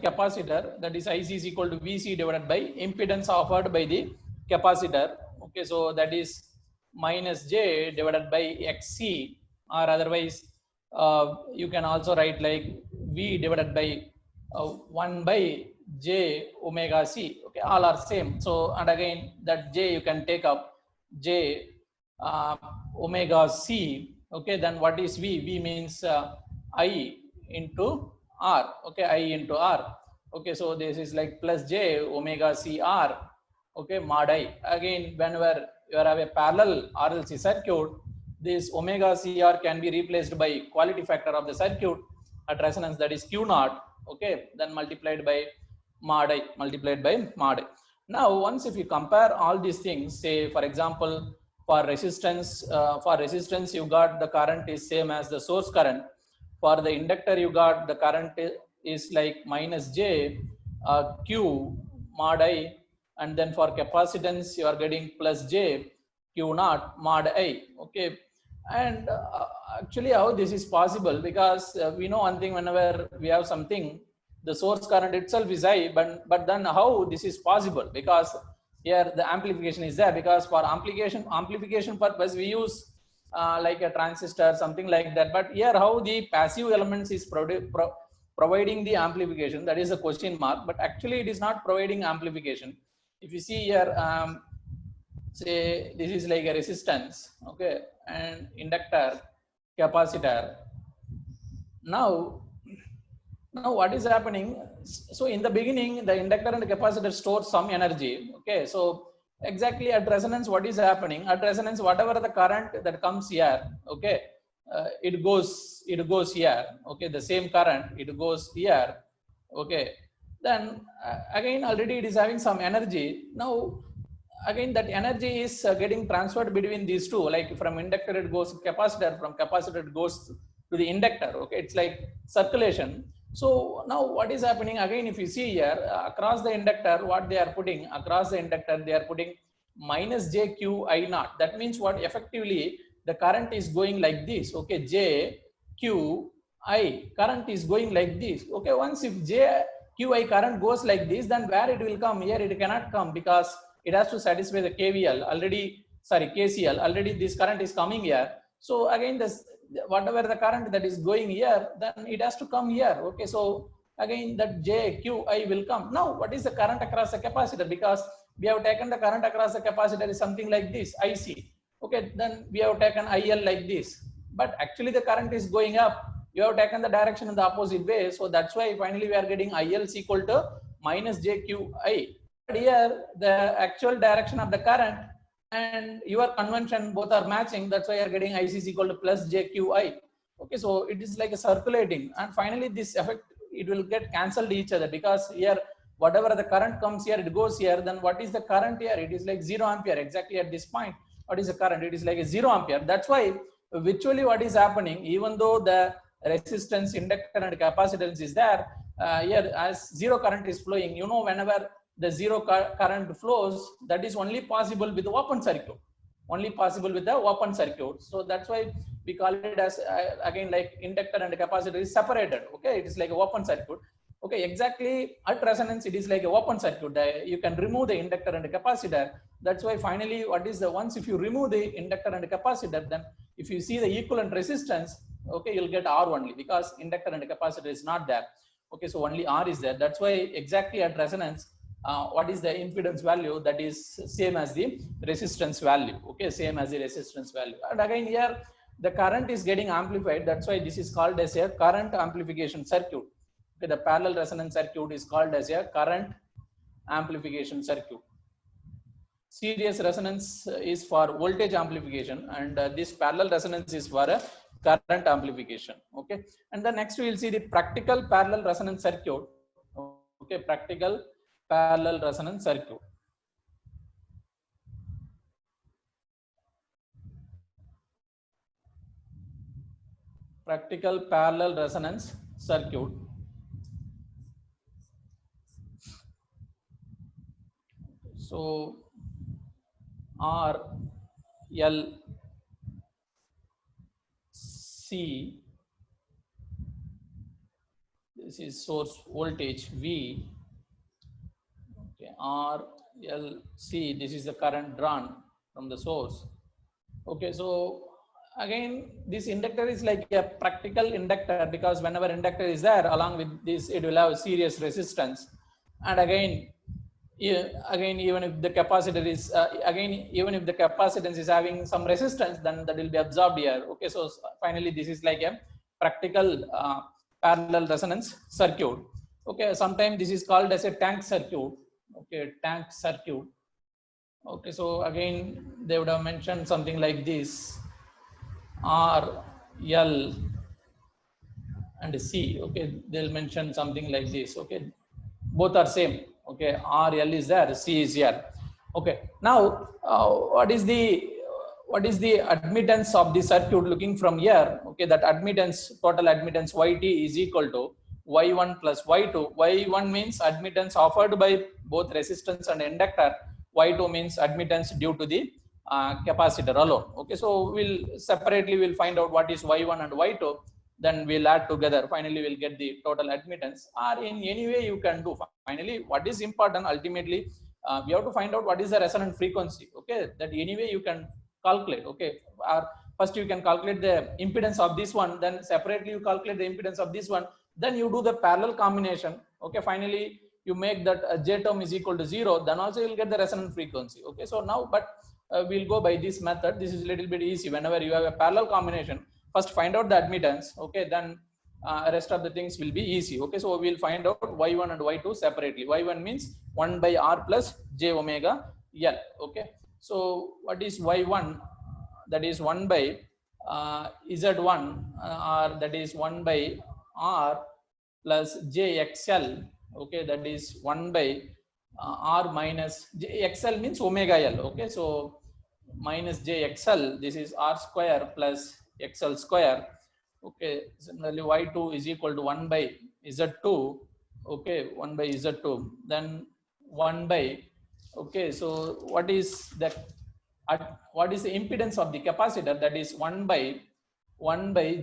capacitor, that is IC is equal to VC divided by impedance offered by the capacitor. Okay, so that is minus J divided by XC, or otherwise you can also write like V divided by 1 by J omega C. Okay, all are same. So, and again that J you can take up J omega C. Okay, then what is V? V means I into R. Okay, I into R. Okay, so this is like plus J omega C R. Okay, mod I. Again, whenever you have a parallel RLC circuit, this omega CR can be replaced by quality factor of the circuit at resonance, that is Q naught. Okay, then multiplied by mod I, Now, once if you compare all these things, say for example, for resistance, you got the current is same as the source current. For the inductor, you got the current is like minus J Q mod I, and then for capacitance you are getting plus J Q naught mod I. Okay, and actually how this is possible, because we know one thing, whenever we have something, the source current itself is I, but then how this is possible, because here the amplification is there, because for amplification purpose we use like a transistor, something like that, but here how the passive elements is providing the amplification, that is a question mark. But actually it is not providing amplification. If you see here, say this is like a resistance, okay, and inductor, capacitor. Now what is happening? So in the beginning, the inductor and capacitor store some energy. Okay, so exactly at resonance, what is happening? At resonance, whatever the current that comes here, okay, it goes here. Okay, the same current, it goes here. Okay, then again already it is having some energy. Now again that energy is getting transferred between these two, like from inductor it goes to capacitor, from capacitor it goes to the inductor. Okay, it's like circulation. So now what is happening again, if you see here, across the inductor, what they are putting across the inductor, they are putting minus JQ I naught. That means what? Effectively the current is going like this. Okay, JQ I current is going like this. Okay, once if JQI current goes like this, then where it will come? Here it cannot come, because it has to satisfy the KVL already, sorry, KCL already. This current is coming here. So again this, whatever the current that is going here, then it has to come here. Okay, so again that JQI will come. Now what is the current across the capacitor? Because we have taken the current across the capacitor is something like this, IC. Okay, then we have taken IL like this, but actually the current is going up. You have taken the direction in the opposite way, so that's why finally we are getting IL is equal to minus JQI. But here the actual direction of the current and your convention both are matching, that's why you are getting IC is equal to plus JQI. Okay, so it is like a circulating, and finally this effect, it will get cancelled each other, because here whatever the current comes here, it goes here. Then what is the current here? It is like 0 ampere exactly at this point. What is the current? It is like a 0 ampere. That's why virtually what is happening, even though the resistance, inductor and capacitance is there, here as zero current is flowing, you know, whenever the zero current flows, that is only possible with the open circuit, so that's why we call it as again like inductor and capacitor is separated. Okay, it is like a open circuit. Okay, exactly at resonance it is like a open circuit. You can remove the inductor and the capacitor. That's why finally what is the, once if you remove the inductor and the capacitor, then if you see the equivalent resistance, okay, you'll get R only, because inductor and capacitor is not there. Okay, so only R is there. That's why exactly at resonance, what is the impedance value? That is same as the resistance value. Okay, same as the resistance value. And again here the current is getting amplified. That's why this is called as a current amplification circuit. Okay, the parallel resonance circuit is called as a current amplification circuit. Series resonance is for voltage amplification, and this parallel resonance is for a current amplification. Okay, and then next we will see the practical parallel resonance circuit. Okay, practical parallel resonance circuit. Practical parallel resonance circuit. So R L C, this is source voltage V. Okay, R L C, this is the current drawn from the source. Okay, so again, this inductor is like a practical inductor, because whenever inductor is there, along with this, it will have serious resistance. And again, even if the capacitor is even if the capacitance is having some resistance, then that will be absorbed here. Okay, so finally, this is like a practical parallel resonance circuit. Okay, sometimes this is called as a tank circuit. Okay, tank circuit. Okay, so again, they would have mentioned something like this: R, L, and C. Okay, they'll mention something like this. Okay, both are same. Okay, R, L is there, C is here. Okay, now what is the admittance of the circuit looking from here? Okay, that admittance, total admittance YT is equal to Y1 plus Y2. Y1 means admittance offered by both resistance and inductor. Y2 means admittance due to the capacitor alone. Okay, so we'll find out what is Y1 and Y2, then we'll add together. Finally, we'll get the total admittance, or in any way you can do. Finally, what is important ultimately, we have to find out what is the resonant frequency. Okay, that anyway you can calculate. Okay, or first you can calculate the impedance of this one, then separately you calculate the impedance of this one, then you do the parallel combination. Okay, finally you make that J term is equal to 0, then also you'll get the resonant frequency. Okay, so now, but we'll go by this method. This is a little bit easy. Whenever you have a parallel combination, first find out the admittance. Okay, then rest of the things will be easy. Okay, so we'll find out Y1 and Y2 separately. Y1 means 1 by R plus J omega L. Okay, so what is Y1? That is 1 by Z1, or that is 1 by R plus JXL. Okay, that is 1 by R minus JXL means omega L. Okay, so minus JXL, this is R square plus XL square. Okay, similarly Y2 is equal to 1 by Z2. Okay, 1 by Z2, then 1 by, okay, so what is the impedance of the capacitor? That is 1 by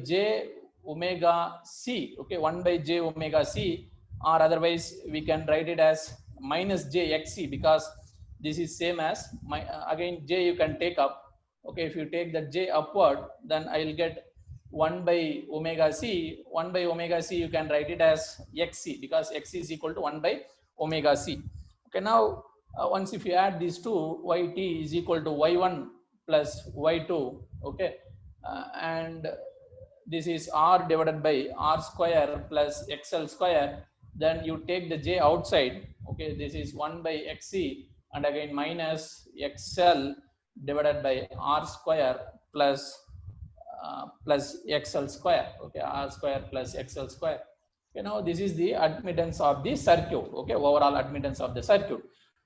J omega C. Okay, 1 by J omega C, or otherwise we can write it as minus JXC, because this is same as again J you can take up. Okay, if you take the J upward, then I will get 1 by omega C. 1 by omega C you can write it as XC, because XC is equal to 1 by omega C. Okay, now once if you add these two, YT is equal to Y1 plus Y2. Okay, and this is R divided by R square plus XL square. Then you take the J outside. Okay, this is 1 by XC, and again minus XL divided by R square plus XL square. Okay, R square plus XL square. Okay, now this is the admittance of the circuit. Okay, overall admittance of the circuit.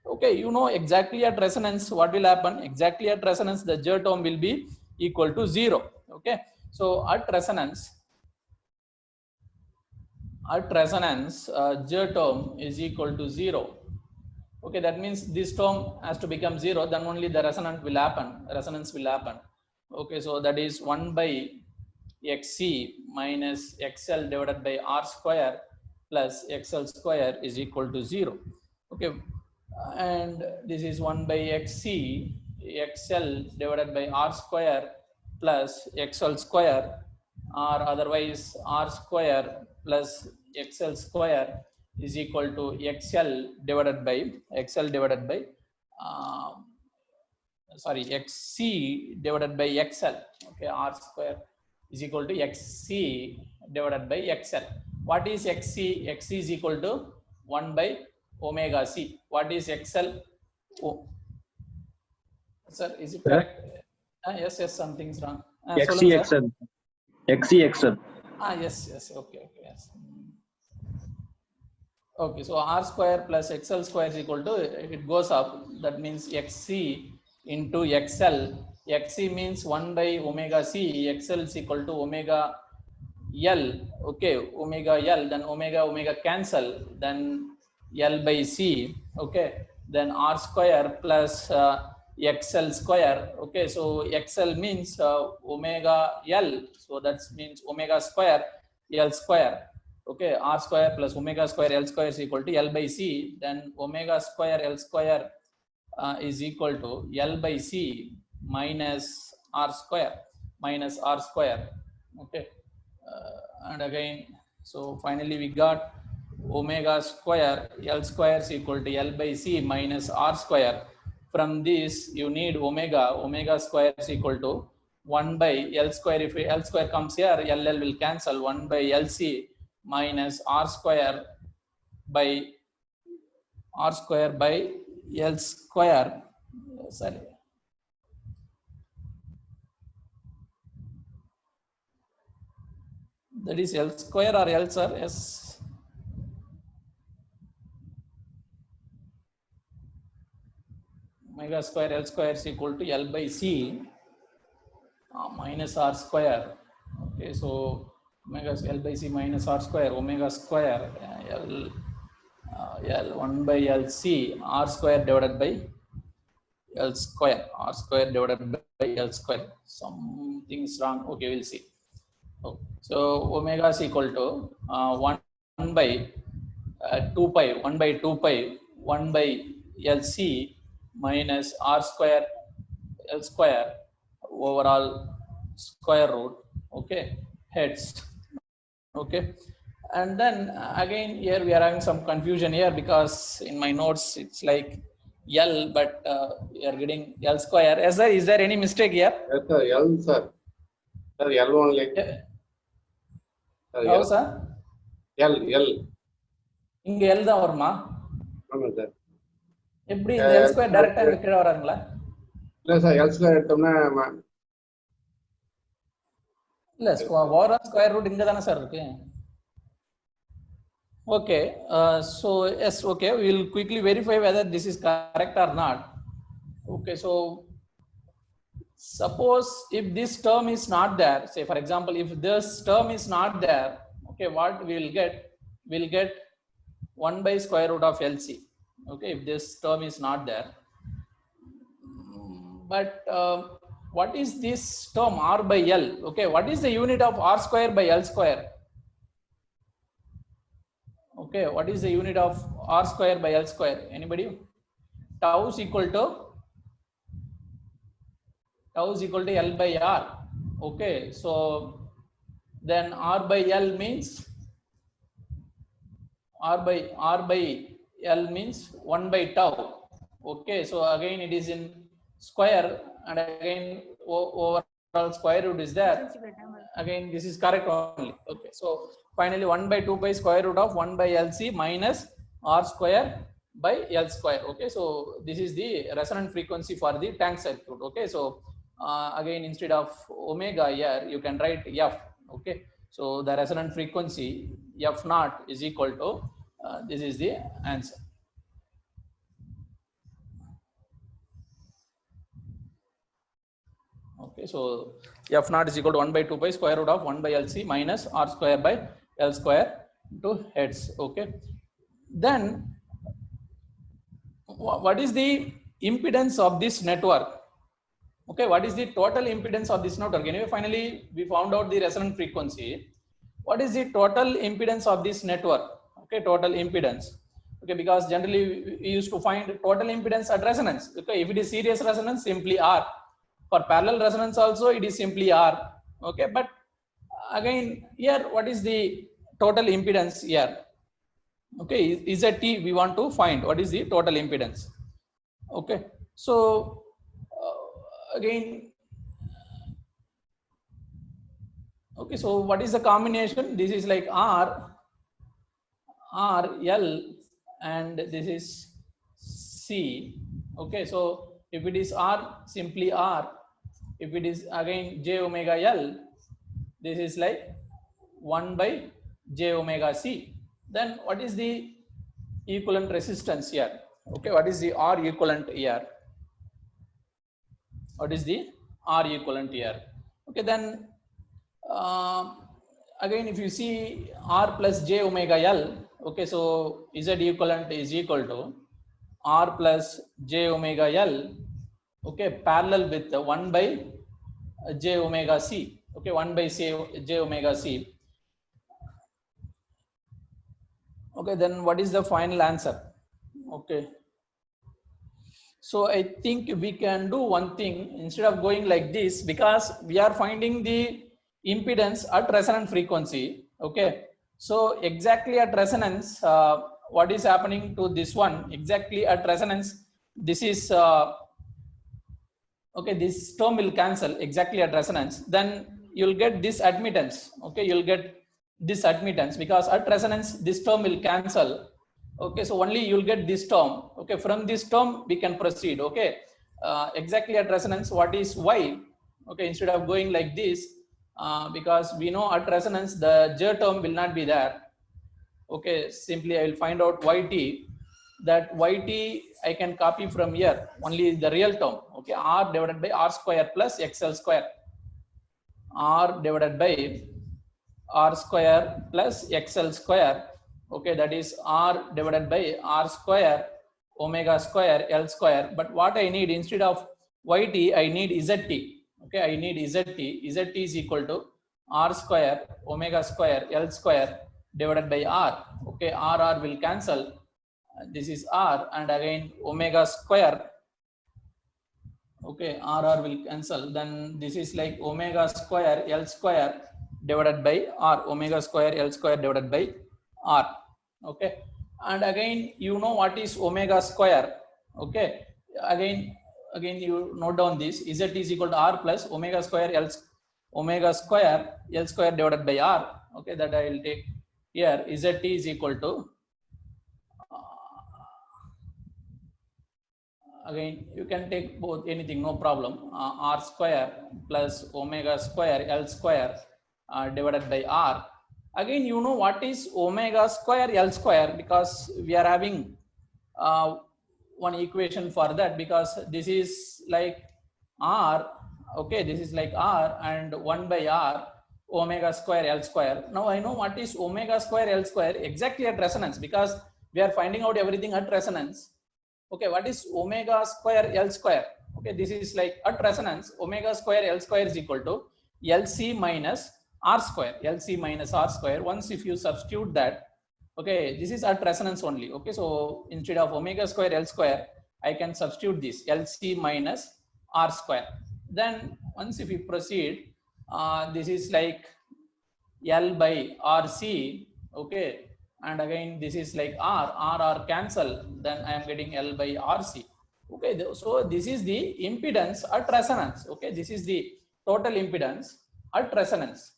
Okay, you know exactly at resonance what will happen. Exactly at resonance, the J term will be equal to 0. Okay, so at resonance, J term is equal to 0. Okay, that means this term has to become 0, then only the resonance will happen. Okay, so that is 1 by XC minus XL divided by R square plus XL square is equal to 0. Okay, and this is 1 by XC XL divided by R square plus XL square, or otherwise R square plus XL square is equal to XC divided by XC divided by XL. Okay, R square is equal to XC divided by XL. What is XC? XC is equal to 1 by omega C. What is XL? Oh, sir, is it correct? Yes, something's wrong. XCXL. XCXL. Yes. Okay, yes. Okay, so R square plus XL square is equal to, it goes up, that means XC into XL. XC means 1 by omega C, XL is equal to omega L. Okay, omega L, then omega cancel, then L by C. Okay, then R square plus XL square. Okay, so XL means omega L, so that means omega square L square. Okay, r square plus omega square L square is equal to L by C. Then omega square L square is equal to L by C minus r square Okay, and again, so finally we got omega square L square is equal to L by C minus r square. From this you need omega square is equal to 1 by L square. If L square comes here, LL will cancel. 1 by LC minus r square by L square. Sorry, that is L square or L, sir? Yes. Omega square L square is equal to L by C minus r square. Okay, so omega L by C minus r square, omega square L 1 by LC r square divided by L square, r square divided by L square. Something is wrong. Okay, we'll see. Oh, so omega is equal to 1 by 2 pi 1 by 2 pi 1 by LC minus r square L square overall square root. Okay, heads. Okay, and then again here we are having some confusion here because in my notes it's like L, but we are getting L square. Is there any mistake here? Yes, sir. L, sir. Sir, L only. How, sir? L. இங்க L தான் வருமா? ஆமா sir. எப்படி இந்த L square டைரக்டா கீழ வராங்களா? இல்ல சார், L ஸ்கொயர் எடுத்தோம்னா இல்ல ஓவரால் ஸ்கொயர் ரூட் இங்க தானே சார் இருக்கு. Okay, so yes, okay, we will quickly verify whether this is correct or not. Okay, so suppose if this term is not there, say for example, if this term is not there, okay, what we will get? We'll get 1 by square root of LC. Okay, if this term is not there. But what is this term R by L? Okay, what is the unit of R square by L square? Okay, what is the unit of R square by L square? Anybody? Tau is equal to L by R. Okay, so then R by L means R by L means 1 by tau. Okay, so again it is in square, and again overall square root is there. Again this is correct only. Okay, so finally 1 by 2 pi square root of 1 by LC minus R square by L square. Okay, so this is the resonant frequency for the tank circuit. Okay, so again instead of omega here you can write F. Okay, so the resonant frequency F naught is equal to this is the answer. Okay, so F naught is equal to 1 by 2 pi square root of 1 by LC minus R square by L square to heads. Okay, then what is the impedance of this network? Okay, what is the total impedance of this network? Anyway, finally we found out the resonant frequency. What is the total impedance of this network? Okay, total impedance. Okay, because generally we used to find total impedance at resonance. Okay, if it is series resonance, simply R. For parallel resonance also it is simply R. Okay, but again here what is the total impedance here? Okay, ZT we want to find what is the total impedance. Okay, so again, okay, so what is the combination? This is like R, L, and this is C. Okay, so if it is R, simply R. If it is again j omega L, this is like 1 by j omega C. Then what is the equivalent resistance here? Okay, what is the R equivalent here? What is the R equivalent here? Okay, then again if you see R plus j omega L, okay, so Z equivalent is equal to R plus j omega L, okay, parallel with 1 by j omega C. Okay, 1 by j omega C. Okay, then what is the final answer? Okay. So I think we can do one thing instead of going like this, because we are finding the impedance at resonant frequency. Okay. So exactly at resonance, what is happening to this one? Exactly at resonance, this is okay, this term will cancel exactly at resonance. Then you'll get this admittance. Okay, you'll get this admittance because at resonance this term will cancel. Okay, so only you'll get this term. Okay, from this term we can proceed. Okay, exactly at resonance, what is y? Okay, instead of going like this, because we know at resonance the j term will not be there. Okay, simply I will find out yt. That yt I can copy from here, only the real term. Okay, r divided by r square plus xl square. R divided by r square plus xl square. Okay, that is r divided by r square omega square l square. But what I need instead of yt, I need zt. Okay, I need zt. Zt is equal to r square omega square l square divided by r. Okay, r will cancel. This is r, and again omega square. Okay, r will cancel. Then this is like omega square l square divided by r. Omega square l square divided by r. Okay, and again you know what is omega square. Okay, again you note down this. Z is equal to r plus omega square l square divided by r. Okay, that I will take here. Z is equal to again you can take both, anything, no problem. R square plus omega square l square divided by r. Again you know what is omega square l square, because we are having one equation for that, because this is like r. Okay, this is like r and 1 by r omega square l square. Now I know what is omega square l square exactly at resonance, because we are finding out everything at resonance. Okay, what is omega square l square? Okay, this is like at resonance, omega square l square is equal to LC minus r square. LC minus r square. Once if you substitute that, okay, this is at resonance only. Okay, so instead of omega square l square, I can substitute this LC minus r square. Then once if you proceed, this is like L by RC. Okay, and again this is like r cancel, then I am getting L by RC. Okay, so this is the impedance at resonance. Okay, this is the total impedance at resonance.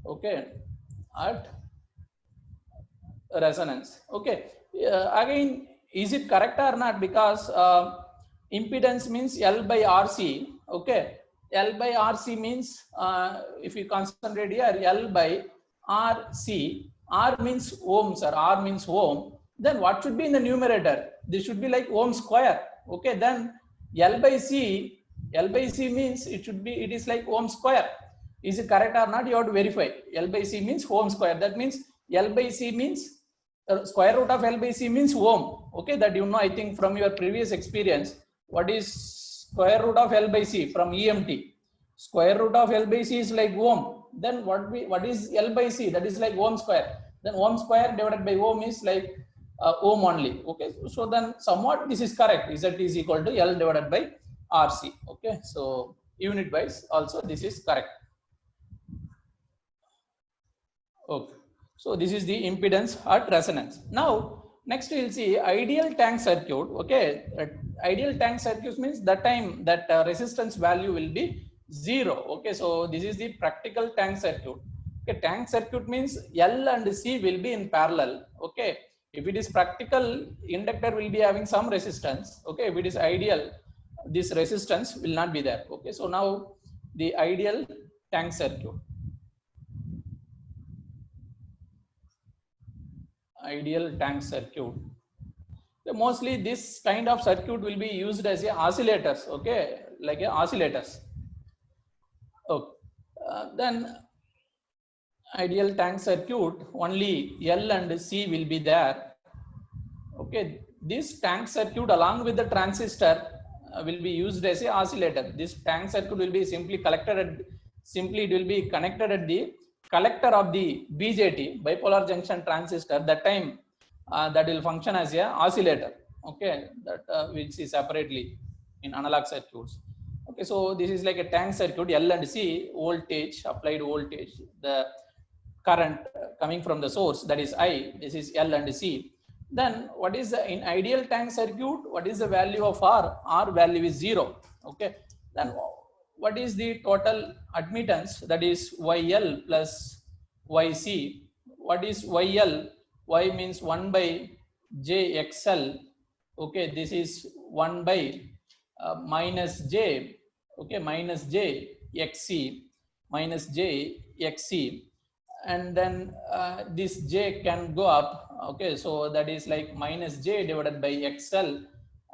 Okay, at resonance. Okay, again is it correct or not? Because impedance means L by RC. Okay, L by RC means if you concentrate here, L by RC. R means ohms, or R means ohm. Then what should be in the numerator? This should be like ohm square. Okay, then L by C means it should be, it is like ohm square. Is it correct or not? You have to verify. L by C means ohm square. That means L by C means square root of L by C means ohm. Okay, that you know, I think from your previous experience. What is square root of L by C from EMT? Square root of L by C is like ohm. Then what is L by C? That is like ohm square. Then ohm square divided by ohm is like ohm only. Okay, so then somewhat this is correct. Z is equal to L divided by RC. Okay, so unit wise also this is correct. Okay, so this is the impedance at resonance. Now next we will see ideal tank circuit. Okay, ideal tank circuit means the time that resistance value will be 0. Okay, so this is the practical tank circuit. Okay, tank circuit means L and C will be in parallel. Okay, if it is practical, inductor will be having some resistance. Okay, if it is ideal, this resistance will not be there. Okay, so now the ideal tank circuit. Ideal tank circuit. So mostly this kind of circuit will be used as a oscillators. Okay, like a oscillators. Okay, then ideal tank circuit, only L and C will be there. Okay, this tank circuit along with the transistor will be used as a oscillator. This tank circuit will be simply collected at, simply it will be connected at the collector of the BJT, bipolar junction transistor, that time that will function as a oscillator. Okay, that we'll see separately in analog circuits. Okay, so this is like a tank circuit, L and C voltage, applied voltage, the current coming from the source, that is I, this is L and C. Then what is the, in ideal tank circuit, what is the value of R? R value is 0. Okay, then what is the total admittance? That is YL plus YC. What is YL? Y means 1 by JXL. Okay, this is 1 by minus J. Okay, minus J XC, minus J XC, and then this J can go up. Okay, so that is like minus J divided by XL,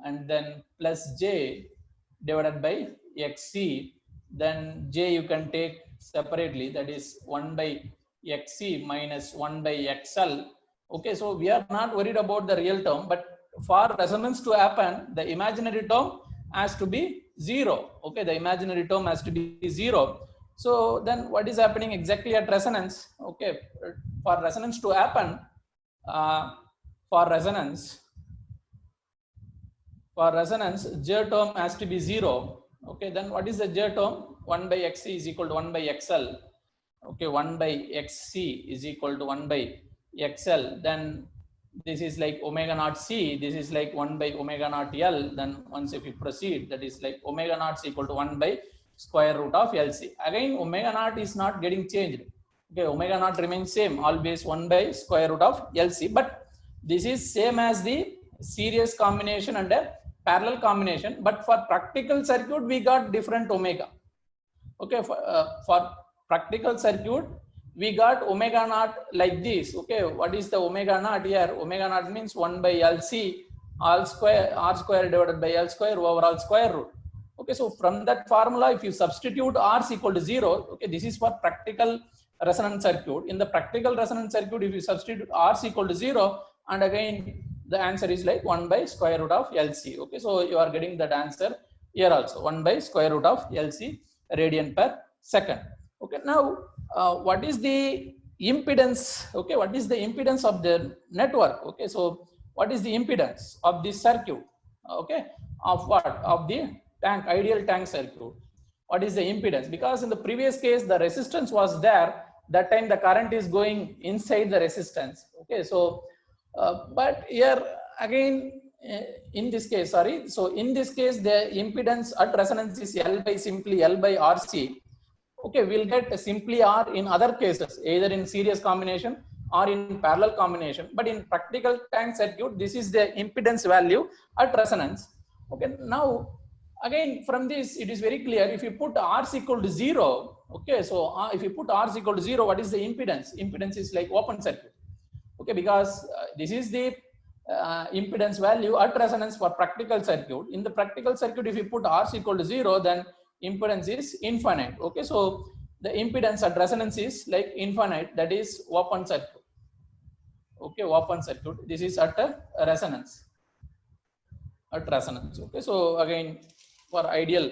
and then plus J divided by XC. Then J you can take separately, that is 1 by XC minus 1 by XL. Okay, so we are not worried about the real term, but for resonance to happen, the imaginary term has to be 0. Okay, the imaginary term has to be 0. So then what is happening exactly at resonance? Okay, for resonance to happen, for resonance, J term has to be 0. Okay, then what is the J term? 1 by XC is equal to 1 by XL. Okay, 1 by XC is equal to 1 by XL. Then this is like omega naught C, this is like 1 by omega naught L. Then once if you proceed, that is like omega naught is equal to 1 by square root of LC. Again, omega naught is not getting changed. Okay, omega naught remains same, always 1 by square root of LC. But this is same as the series combination and a parallel combination. But for practical circuit, we got different omega. Okay, for practical circuit, we got omega naught like this. Okay, what is the omega naught here? Omega naught means 1 by LC all square, R square divided by L square over all square root. Okay, so from that formula, if you substitute R is equal to 0, okay, this is for practical resonance circuit. In the practical resonance circuit, if you substitute R is equal to 0, and again the answer is like 1 by square root of LC. Okay, so you are getting that answer here also, 1 by square root of LC radian per second. Okay, now what is the impedance? Okay, what is the impedance of the network? Okay, so what is the impedance of this circuit? Okay, of what? Of the tank, ideal tank circuit. What is the impedance? Because in the previous case the resistance was there, that time the current is going inside the resistance. Okay, so but here again in this case, sorry, so in this case the impedance at resonance is L by simply L by RC. Okay, we'll get simply R in other cases, either in series combination or in parallel combination. But in practical tank circuit, this is the impedance value at resonance. Okay, now again from this it is very clear. If you put R is equal to 0, okay, so if you put R is equal to 0, what is the impedance? Impedance is like open circuit. Okay, because this is the impedance value at resonance for practical circuit. In the practical circuit, if you put R is equal to 0, then impedance is infinite. Okay, so the impedance at resonance is like infinite, that is open circuit. Okay, open circuit. This is at resonance. At resonance. Okay, so again for ideal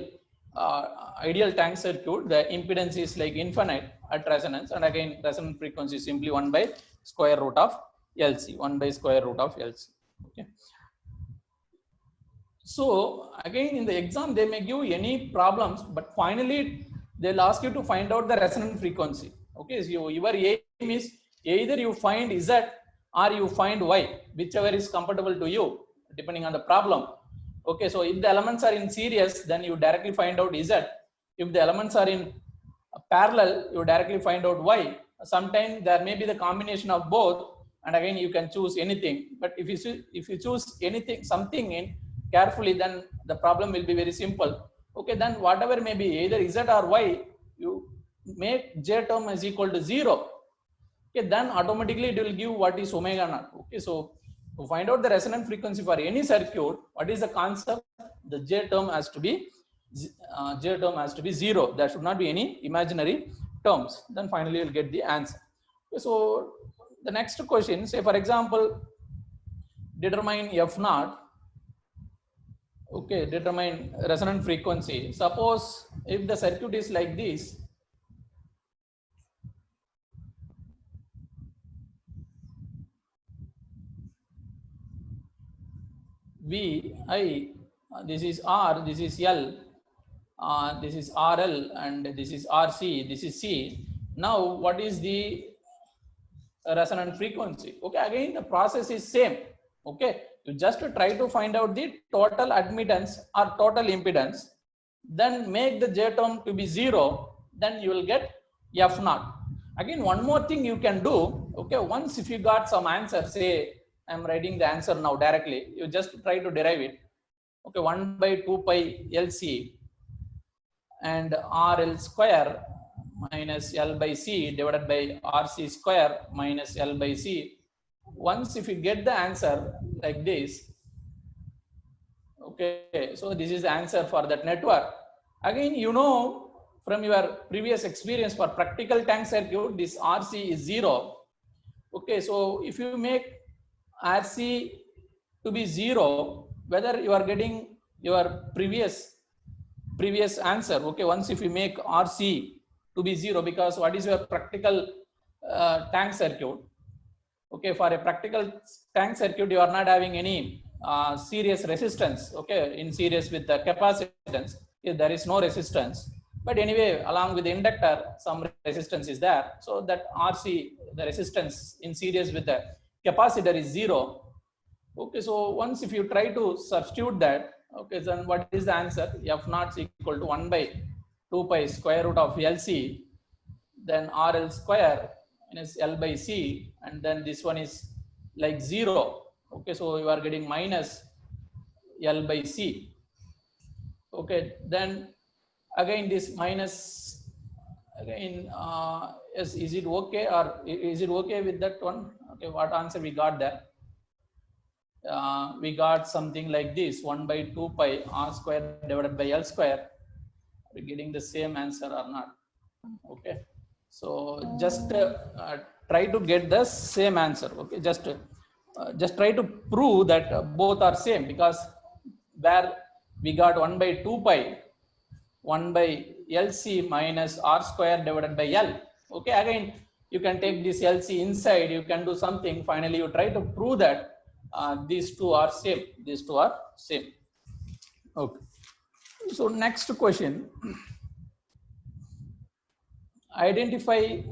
tank circuit, the impedance is like infinite at resonance, and again resonance frequency is simply 1 by square root of LC. 1 by square root of LC. Okay. So again in the exam they may give any problems, but finally they'll ask you to find out the resonance frequency. Okay, so your aim is either you find Z or you find Y, whichever is comfortable to you depending on the problem. Okay, so if the elements are in series, then you directly find out Z. If the elements are in parallel, you directly find out Y. Sometimes there may be the combination of both, and again you can choose anything. But if you choose anything, something in carefully, then the problem will be very simple. Okay, then whatever may be either Z or Y, you make J term is equal to 0. Okay, then automatically it will give what is omega naught. Okay, so to find out the resonance frequency for any circuit, what is the concept? The J term has to be 0. There should not be any imaginary terms. Then finally you'll get the answer. Okay, so the next question, say for example, determine F naught. Okay, determine resonance frequency. Suppose if the circuit is like this, V I, this is R, this is L, this is RL, and this is RC, this is C. Now, what is the resonant frequency? Okay, again, the process is same. Okay, you just try to find out the total admittance or total impedance, then make the J term to be 0, then you will get F naught. Again, one more thing you can do. Okay, once if you got some answer, say I'm writing the answer now directly, you just try to derive it. Okay, 1 by 2 pi LC and RL square minus L by C divided by RC square minus L by C. Once if you get the answer like this, okay, so this is the answer for that network. Again, you know from your previous experience for practical tank circuit, this RC is 0. Okay, so if you make RC to be 0, whether you are getting your previous answer. Okay, once if you make RC to be 0, because what is your practical tank circuit? Okay, for a practical tank circuit, you are not having any series resistance. Okay, in series with the capacitance, there is no resistance. But anyway, along with the inductor, some resistance is there. So that RC, the resistance in series with the capacitor is 0. Okay, so once if you try to substitute that, okay, then what is the answer? F naught is equal to 1 by 2 pi square root of LC, then RL square minus L by C, and then this one is like 0. Okay, so you are getting minus L by C. Okay, then again this minus again, is it okay, or is it okay with that one? Okay, what answer we got there? We got something like this, 1 by 2 pi R square divided by L square. Are we getting the same answer or not? Okay, so just try to get the same answer. Okay, just try to prove that both are same, because where we got 1 by 2 pi 1 by LC minus R square divided by L. Okay, again, you can take this LC inside, you can do something. Finally, you try to prove that these two are same. These two are same. Okay. So next question. Identify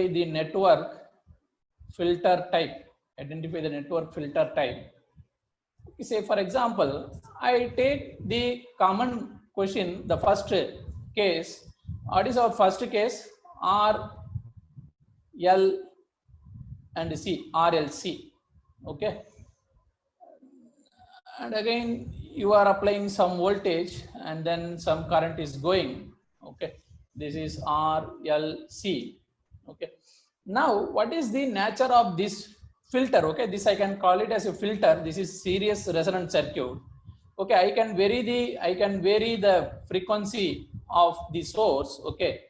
the network filter type. Identify the network filter type. Say for example, I take the common question, the first case. What is our first case? R, L and C, RLC. Okay. And again, you are applying some voltage and then some current is going. Okay. This is RLC. Okay. Now, what is the nature of this filter? Okay, this I can call it as a filter. This is series resonant circuit. Okay, I can vary the frequency of the source. Okay,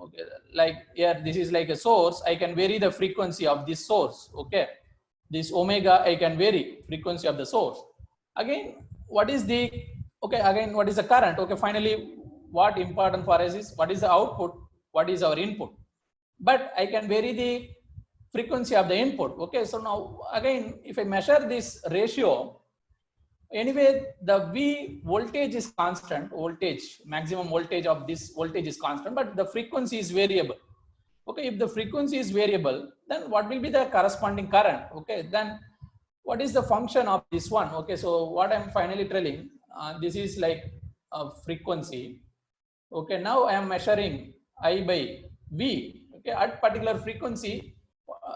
okay, like here, this is like a source. I can vary the frequency of this source. Okay, this omega I can vary frequency of the source. Again, what is the what is the current? Okay, finally, what important for us is what is the output, what is our input. But I can vary the frequency of the input. Okay, so now again, if I measure this ratio, anyway, the V voltage is constant, maximum voltage of this voltage is constant, but the frequency is variable. Okay, if the frequency is variable, then what will be the corresponding current? Okay, then what is the function of this one? Okay, so what I'm finally telling, this is like a frequency. Okay, now I am measuring I by V. Okay, at particular frequency,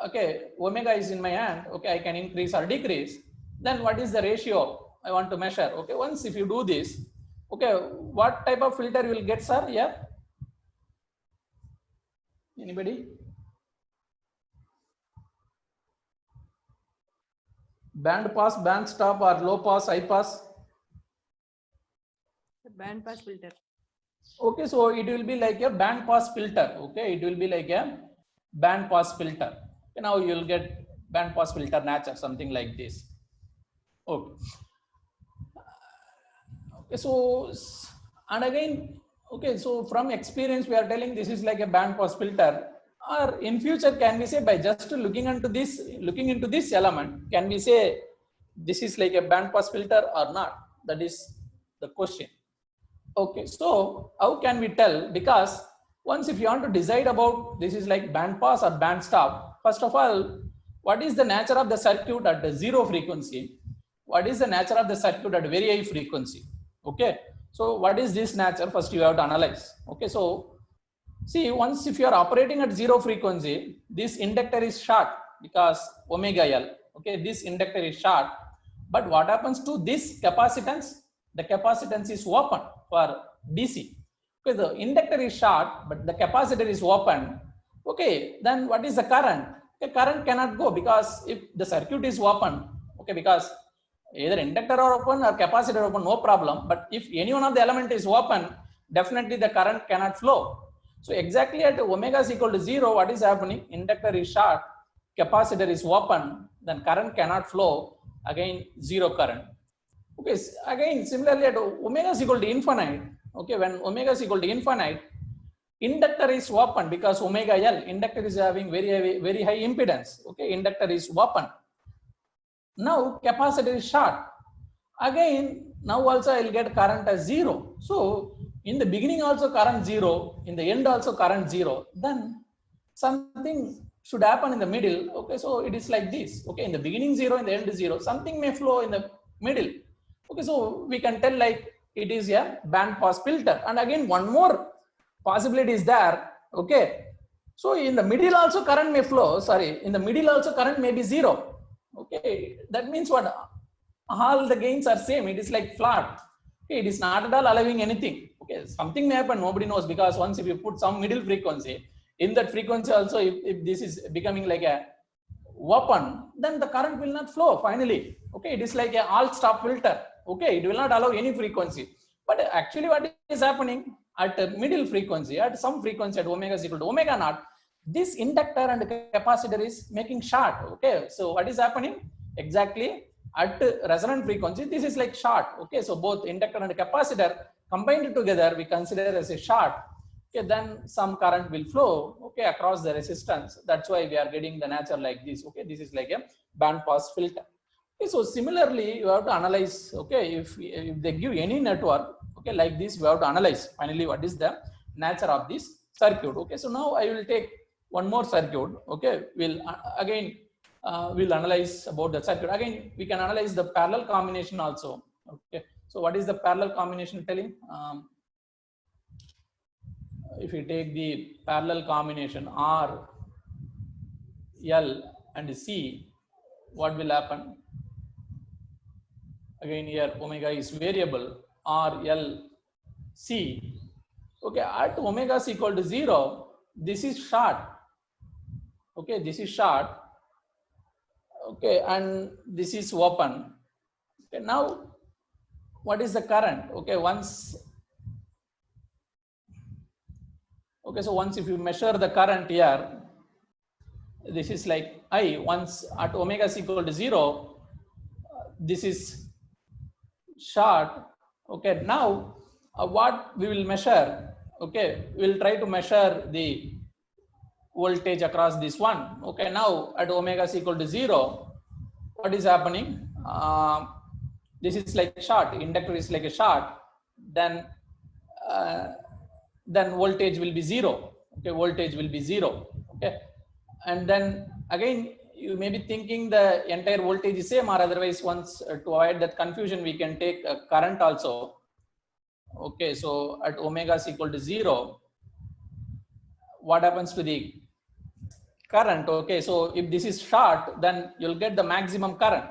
okay, omega is in my hand. Okay, I can increase or decrease. Then what is the ratio I want to measure? Okay, once if you do this, okay, what type of filter you will get, sir? Yeah, anybody? Band pass, band stop, or low pass, high pass? Band pass filter. Okay, so it will be like a band pass filter. Okay, it will be like a band pass filter. Okay, now you will get band pass filter nature, something like this. Okay. Okay, so and again, okay, so from experience we are telling this is like a band pass filter. Or in future, can we say by just looking into this element, can we say this is like a band pass filter or not? That is the question. Okay, so how can we tell? Because once if you want to decide about this is like band pass or band stop, first of all, what is the nature of the circuit at the zero frequency? What is the nature of the circuit at very high frequency? Okay, so what is this nature? First you have to analyze. Okay, so see, once if you are operating at zero frequency, this inductor is short because omega L. Okay, this inductor is short. But what happens to this capacitance? The capacitance is open for DC. Okay, the inductor is short, but the capacitor is open. Okay, then what is the current? The current cannot go because if the circuit is open, okay, because either inductor or open or capacitor open, no problem. But if any one of the element is open, definitely the current cannot flow. So exactly at omega is equal to 0, what is happening? Inductor is short, capacitor is open, then current cannot flow, again zero current. Okay, again similarly at omega is equal to infinite, okay, when omega is equal to infinite, inductor is open because omega L, inductor is having very high impedance, okay, inductor is open. Now capacitor is short, again now also I will get current as 0. So in the beginning also current 0, in the end also current 0, then something should happen in the middle. Okay, so it is like this. Okay, in the beginning 0, in the end 0, something may flow in the middle. Okay, so we can tell like it is a band pass filter. And again one more possibility is there. Okay, so in the middle also current may flow, sorry, in the middle also current may be 0. Okay, that means what? All the gains are same, it is like flat. Okay, it is not at all allowing anything. Okay, something may happen, nobody knows, because once if you put some middle frequency, in that frequency also if this is becoming like a open, then the current will not flow finally. Okay, it is like a all stop filter. Okay, it will not allow any frequency. But actually what is happening at a middle frequency, at some frequency at omega is equal to omega naught, this inductor and capacitor is making short. Okay, so what is happening? Exactly at resonant frequency, this is like short. Okay, so both inductor and capacitor combined together we consider as a short. Okay, then some current will flow, okay, across the resistance. That's why we are getting the nature like this. Okay, this is like a band pass filter. Okay, so similarly you have to analyze. Okay, if they give any network, okay, like this, we have to analyze finally what is the nature of this circuit. Okay, so now I will take one more circuit. Okay, we'll again we'll analyze about the circuit. Again we can analyze the parallel combination also. Okay, so what is the parallel combination telling? If you take the parallel combination R, L and C, what will happen? Again here omega is variable, R, L, C. Okay, at omega is equal to 0, this is short. Okay, this is short. Okay, and this is open. Okay, now what is the current? Okay, once if you measure the current here, this is like I, once at omega is equal to 0, this is short. Okay, now what we will measure? Okay, we will try to measure the voltage across this one. Okay, now at omega is equal to 0, what is happening? This is like short, inductor is like a short, then voltage will be 0. Okay, voltage will be 0. Okay, and then again you may be thinking the entire voltage is same, or otherwise once to avoid that confusion we can take a current also. Okay, so at omega is equal to 0, what happens to the current? Okay, so if this is short, then you'll get the maximum current.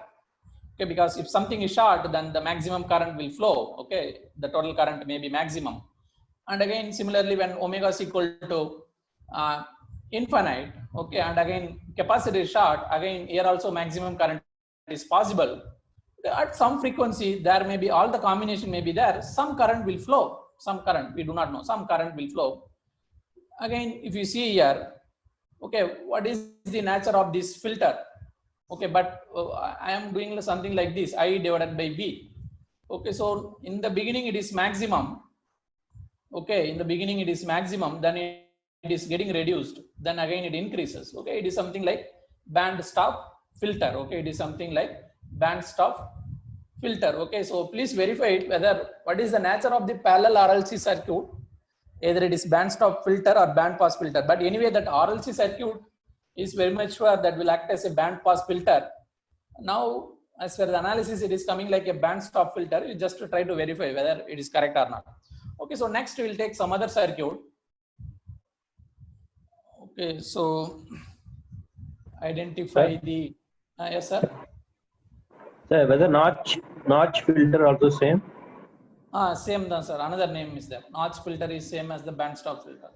Okay, because if something is short, then the maximum current will flow. Okay, the total current may be maximum. And again similarly when omega is equal to infinite, okay, and again capacitor is short, again here also maximum current is possible. At some frequency there may be, all the combination may be there, some current will flow, some current we do not know, some current will flow. Again if you see here, okay, what is the nature of this filter? Okay, but I am doing something like this, I divided by B. Okay, so in the beginning it is maximum. Okay, in the beginning it is maximum, then it is getting reduced, then again it increases. Okay, it is something like band stop filter. Okay, it is something like band stop filter. Okay, so please verify it whether what is the nature of the parallel RLC circuit, either it is band stop filter or band pass filter. But anyway, that RLC circuit is very much sure that will act as a band pass filter. Now, as per the analysis, it is coming like a band stop filter. You just try to verify whether it is correct or not. Okay, so next we will take some other circuit. Okay, so identify the yes sir. Sir, whether notch filter also same? Same then sir. Another name is there. Notch filter is same as the band stop filter.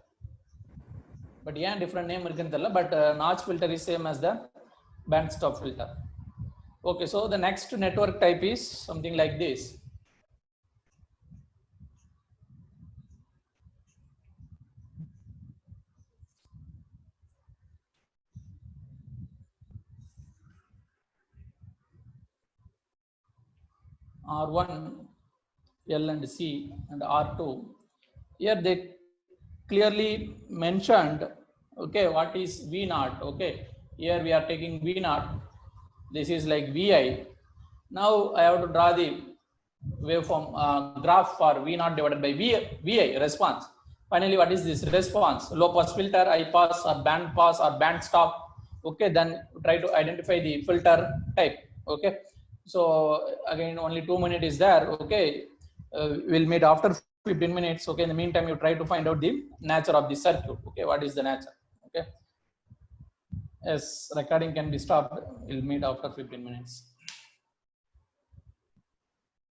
But yeah, different name but notch filter is same as the band stop filter. Okay, so the next network type is something like this. R1, L and C and R2. Here they clearly mentioned, okay, what is V0. Okay, here we are taking V0. This is like Vi. Now I have to draw the waveform graph for V0 divided by Vi response. Finally, what is this response? Low pass filter, high pass or band stop. Okay, then try to identify the filter type. Okay, so again only 2 minutes is there. Okay, we'll meet after 15 minutes. Okay, in the meantime you try to find out the nature of the circuit. Okay, what is the nature? Okay, yes, recording can be stopped. We'll meet after 15 minutes.